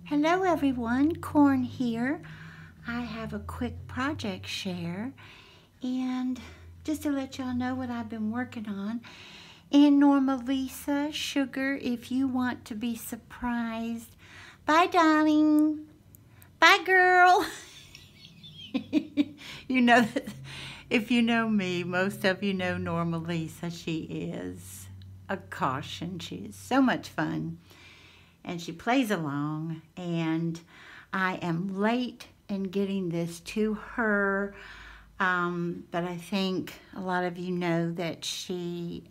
Hello everyone, Corn here. I have a quick project share and just to let y'all know what I've been working on. And Norma Lisa, Sugar, if you want to be surprised. Bye darling. Bye girl. You know that if you know me, most of you know Norma Lisa. She is a caution. She is so much fun. And she plays along, and I am late in getting this to her, but I think a lot of you know that she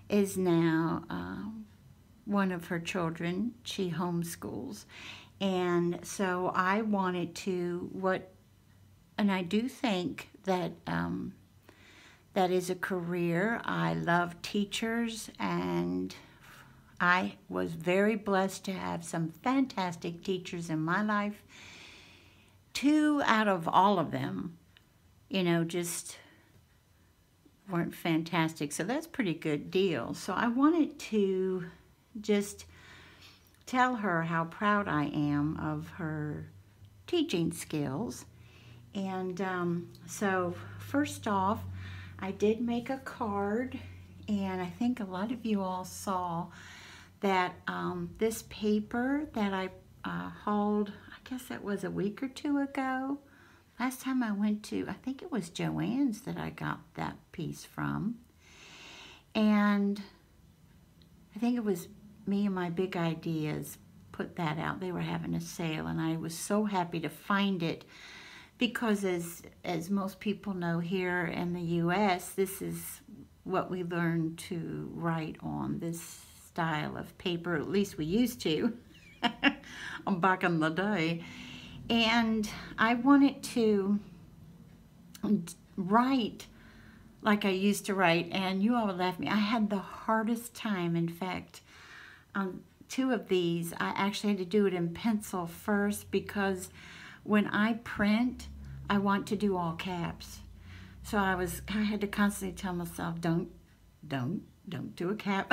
is now one of her children. She homeschools, and so I wanted to and I do think that that is a career. I love teachers, and I was very blessed to have some fantastic teachers in my life. 2 out of all of them, just weren't fantastic. So that's a pretty good deal. So I wanted to just tell her how proud I am of her teaching skills. And so first off, I did make a card, and I think a lot of you all saw that this paper that I hauled, I guess that was a week or 2 ago. Last time I went to, I think it was Joann's that I got that piece from. And I think it was me and my Big Ideas put that out. They were having a sale, and I was so happy to find it because as most people know here in the U.S., this is what we learn to write on, this style of paper, at least we used to back in the day. And I wanted to write like I used to write, and you all would laugh at me. I had the hardest time. In fact, 2 of these, I actually had to do it in pencil first because when I print, I want to do all caps. So I had to constantly tell myself, don't do a cap.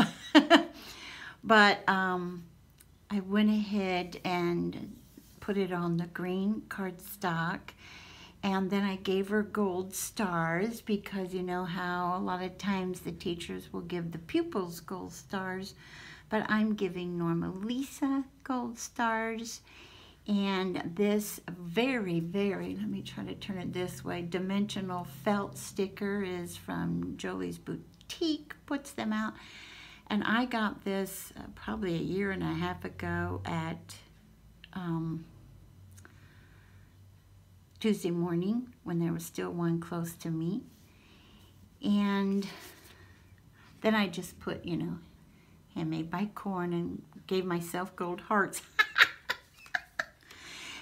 But I went ahead and put it on the green cardstock, and then I gave her gold stars because you know how a lot of times the teachers will give the pupils gold stars, but I'm giving Norma Lisa gold stars. And this very, let me try to turn it this way, dimensional felt sticker is from Jolie's Boutique, puts them out. And I got this probably a 1.5 years ago at Tuesday morning when there was still one close to me. And then I just put, handmade by Corn, and gave myself gold hearts.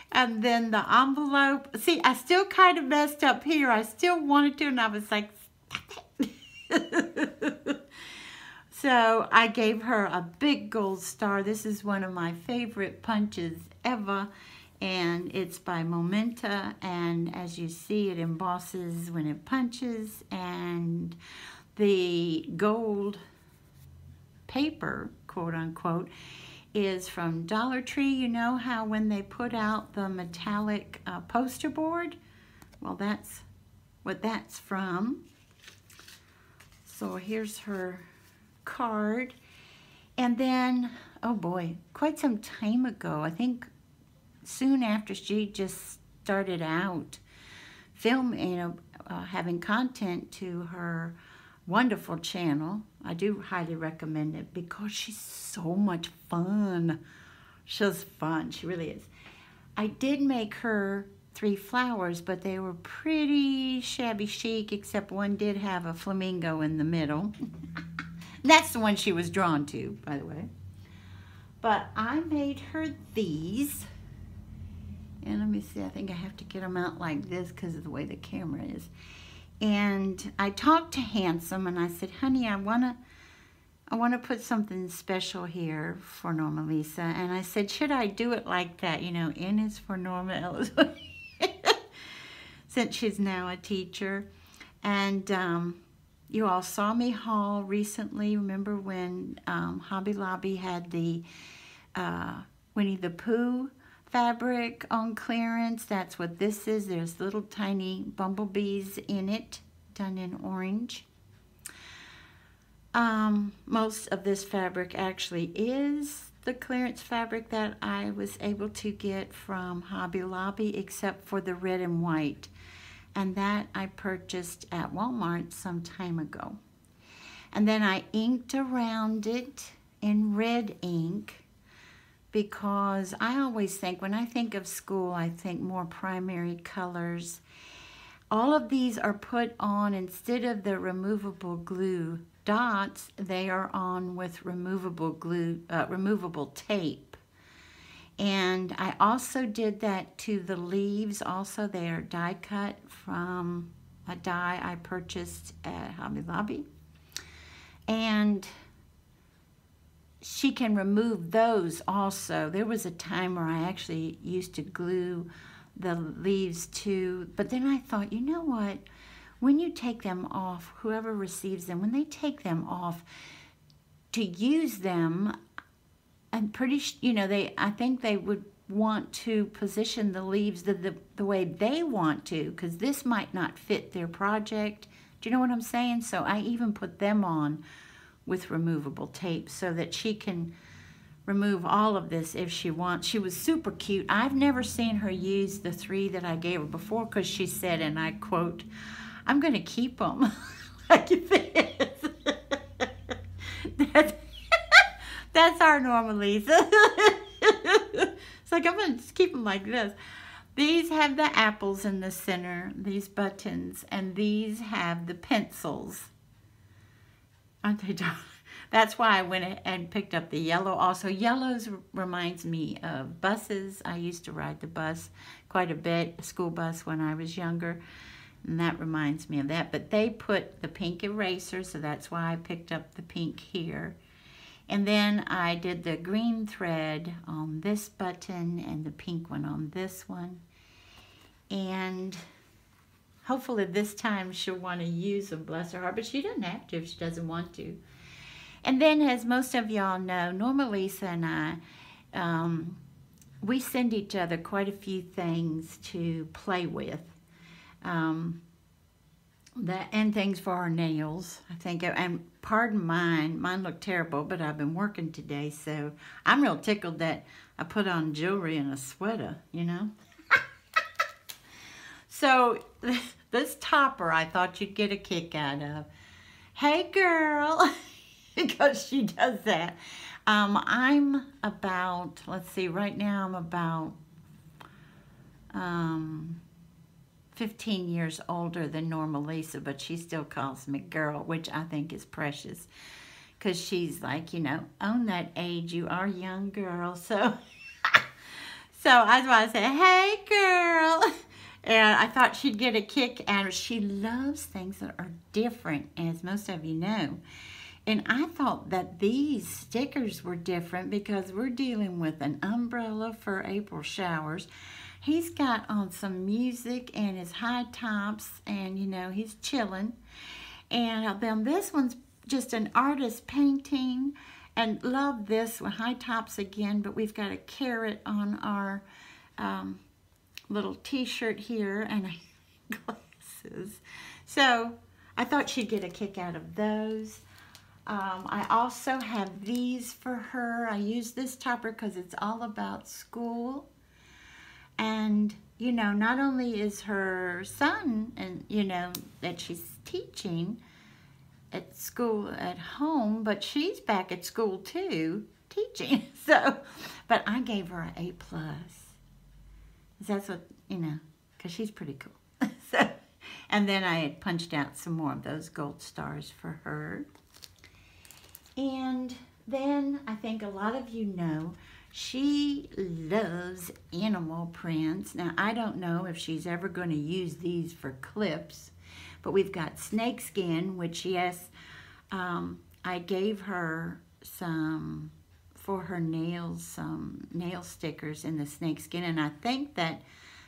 And then the envelope, see, I still kind of messed up here. I still wanted to, and I was like, stop it. So I gave her a big gold star. This is one of my favorite punches ever, and it's by Momenta, and as you see, it embosses when it punches, and the gold paper, quote unquote, is from Dollar Tree. You know how when they put out the metallic poster board? Well, that's what that's from. So here's her card. And then, oh boy, quite some time ago, I think soon after she just started out filming, having content to her wonderful channel. I do highly recommend it because she's so much fun. She's fun, she really is. I did make her 3 flowers, but they were pretty shabby chic, except one did have a flamingo in the middle. That's the one she was drawn to, by the way. But I made her these. And let me see, I think I have to get them out like this because of the way the camera is. And I talked to Handsome, and I said, honey, I wanna put something special here for Norma Lisa. And I said, should I do it like that? N is for Norma, L is for since she's now a teacher. And you all saw me haul recently. Remember when Hobby Lobby had the Winnie the Pooh fabric on clearance. That's what this is. There's little tiny bumblebees in it, done in orange. Most of this fabric actually is the clearance fabric that I was able to get from Hobby Lobby, except for the red and white. And that I purchased at Walmart some time ago. And then I inked around it in red ink, because I always think, when I think of school, I think more primary colors. All of these are put on, instead of the removable glue dots, they are on with removable glue, removable tape. And I also did that to the leaves. Also, they are die cut from a die I purchased at Hobby Lobby. And she can remove those also. There was a time where I actually used to glue the leaves to, but then I thought, you know what? When you take them off, whoever receives them, when they take them off, to use them, I'm pretty, you know, I think they would want to position the leaves the way they want to, because this might not fit their project. Do you know what I'm saying? So I even put them on with removable tape so that she can remove all of this if she wants. She was super cute. I've never seen her use the 3 that I gave her before, because she said, and I quote, "I'm going to keep them like this." That's our normal Lisa. It's like, I'm going to keep them like this. These have the apples in the center, these buttons, and these have the pencils. Aren't they dark? That's why I went and picked up the yellow. Also, yellows reminds me of buses. I used to ride the bus quite a bit, a school bus, when I was younger. And that reminds me of that. But they put the pink eraser, so that's why I picked up the pink here. And then I did the green thread on this button and the pink one on this one. And hopefully this time she'll want to use them, bless her heart. But she doesn't have to if she doesn't want to. And then, as most of y'all know, Norma Lisa and I, we send each other quite a few things to play with. And things for our nails, I think. And pardon mine look terrible, but I've been working today, so I'm real tickled that I put on jewelry and a sweater, you know. So this topper I thought you'd get a kick out of. Hey girl, because she does that. I'm about, let's see, right now I'm about 15 years older than Norma Lisa, but she still calls me girl, which I think is precious, because she's like, you know, on that age, you are young girl. So that's why I say, hey girl. And I thought she'd get a kick out of it. She loves things that are different, as most of you know. And I thought that these stickers were different because we're dealing with an umbrella for April showers. He's got on some music and his high tops, and you know, he's chilling. And then this one's just an artist painting, and love this one, high tops again, but we've got a carrot on our little t-shirt here and glasses. So I thought she'd get a kick out of those. I also have these for her. I use this topper because it's all about school. And, you know, not only is her son, and you know, that she's teaching at school at home, but she's back at school too, teaching. So, but I gave her an A+. That's what, you know, because she's pretty cool. So, and then I had punched out some more of those gold stars for her. And then I think a lot of you know she loves animal prints. Now, I don't know if she's ever going to use these for clips, but we've got snakeskin, which, yes, I gave her some for her nails, some nail stickers in the snakeskin, and I think that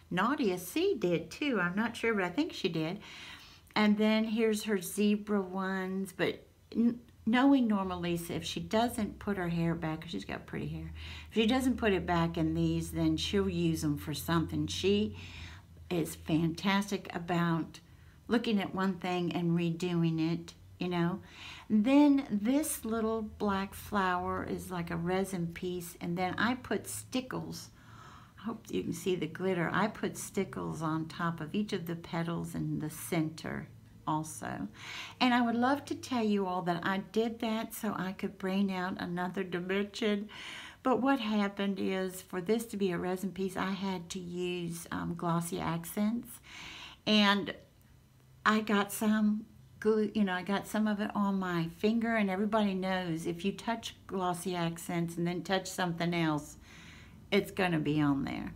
Nadia C did too. I'm not sure, but I think she did. And then here's her zebra ones, but knowing Norma Lisa, if she doesn't put her hair back, 'cause she's got pretty hair, if she doesn't put it back in these, then she'll use them for something. She is fantastic about looking at one thing and redoing it, you know. Then this little black flower is like a resin piece, and then I put stickles. I hope you can see the glitter. I put stickles on top of each of the petals in the center also. And I would love to tell you all that I did that so I could bring out another dimension. But what happened is, for this to be a resin piece, I had to use glossy accents. And I got some glue, you know, I got some of it on my finger, and everybody knows if you touch glossy accents and then touch something else, it's going to be on there.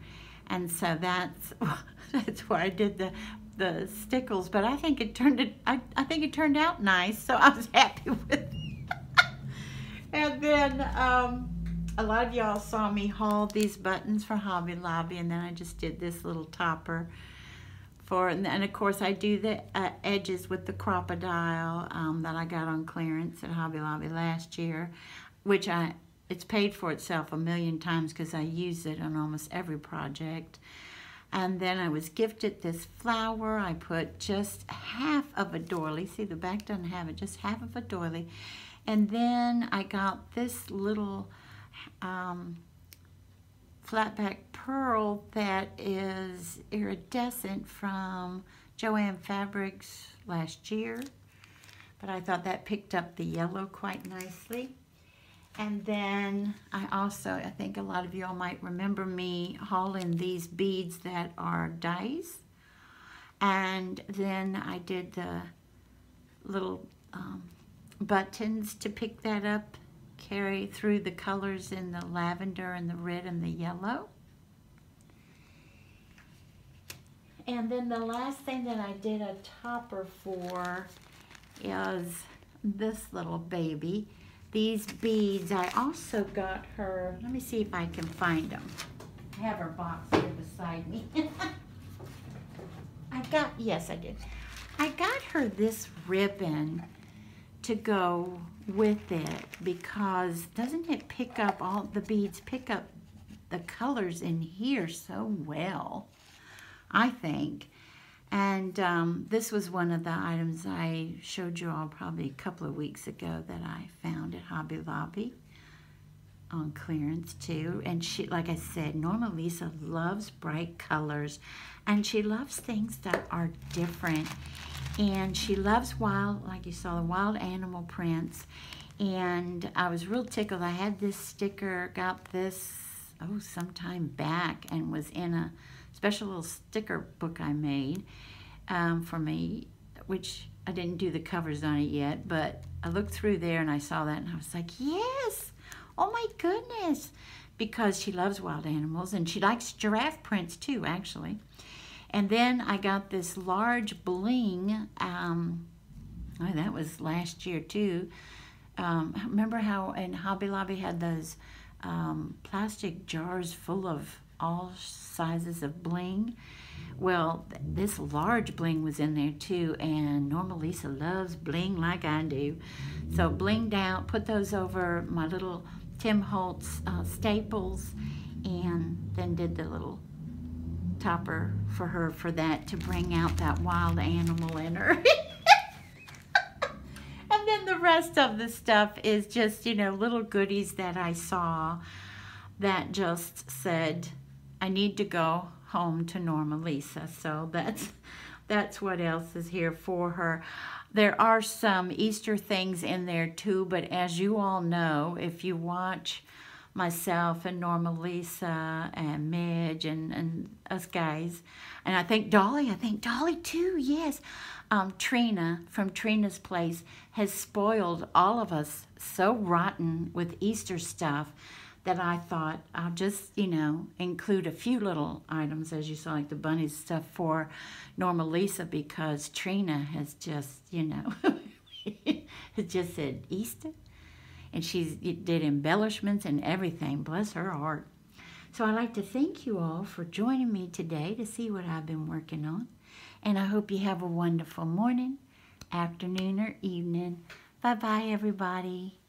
And so that's why I did the stickles. But I think it turned it out nice, so I was happy with it. And then a lot of y'all saw me haul these buttons for Hobby Lobby, and then I just did this little topper for, and of course I do the edges with the crocodile that I got on clearance at Hobby Lobby last year, which it's paid for itself a million times because I use it on almost every project. And then I was gifted this flower. I put just half of a doily. See, the back doesn't have it, just half of a doily. And then I got this little flatback pearl that is iridescent from Joanne Fabrics last year. But I thought that picked up the yellow quite nicely. And then I think a lot of y'all might remember me hauling these beads that are dies. And then I did the little buttons to pick that up, carry through the colors in the lavender and the red and the yellow. And then the last thing that I did a topper for is this little baby. These beads, I also got her, let me see if I can find them. I have her box here beside me. Yes I did. I got her this ribbon to go with it because doesn't it pick up all the beads, pick up the colors in here so well, I think. And this was one of the items I showed you all probably a couple of weeks ago that I found at Hobby Lobby on clearance too. And she, like I said, Norma Lisa loves bright colors, and she loves things that are different. And she loves wild, like you saw, the wild animal prints. And I was real tickled. I had this sticker, got this, some time back, and was in a special little sticker book I made for me, which I didn't do the covers on it yet, but I looked through there and I saw that and I was like, yes, oh my goodness, because she loves wild animals and she likes giraffe prints too, actually. And then I got this large bling, that was last year too. Remember how in Hobby Lobby had those plastic jars full of all sizes of bling? Well, this large bling was in there too, and Norma Lisa loves bling like I do. So blinged out, put those over my little Tim Holtz staples, and then did the little topper for her for that to bring out that wild animal in her. And then the rest of the stuff is just, you know, little goodies that I saw that just said, I need to go home to Norma Lisa. So that's what else is here for her. There are some Easter things in there too, but as you all know, if you watch myself and Norma Lisa and Midge and us guys, and I think Dolly too, yes. Trina from Trina's Place has spoiled all of us so rotten with Easter stuff that I thought I'll just, you know, include a few little items, as you saw, like the bunny stuff for Norma Lisa, because Trina has just, you know, it just said Easter. And she did embellishments and everything. Bless her heart. So I'd like to thank you all for joining me today to see what I've been working on. And I hope you have a wonderful morning, afternoon, or evening. Bye-bye, everybody.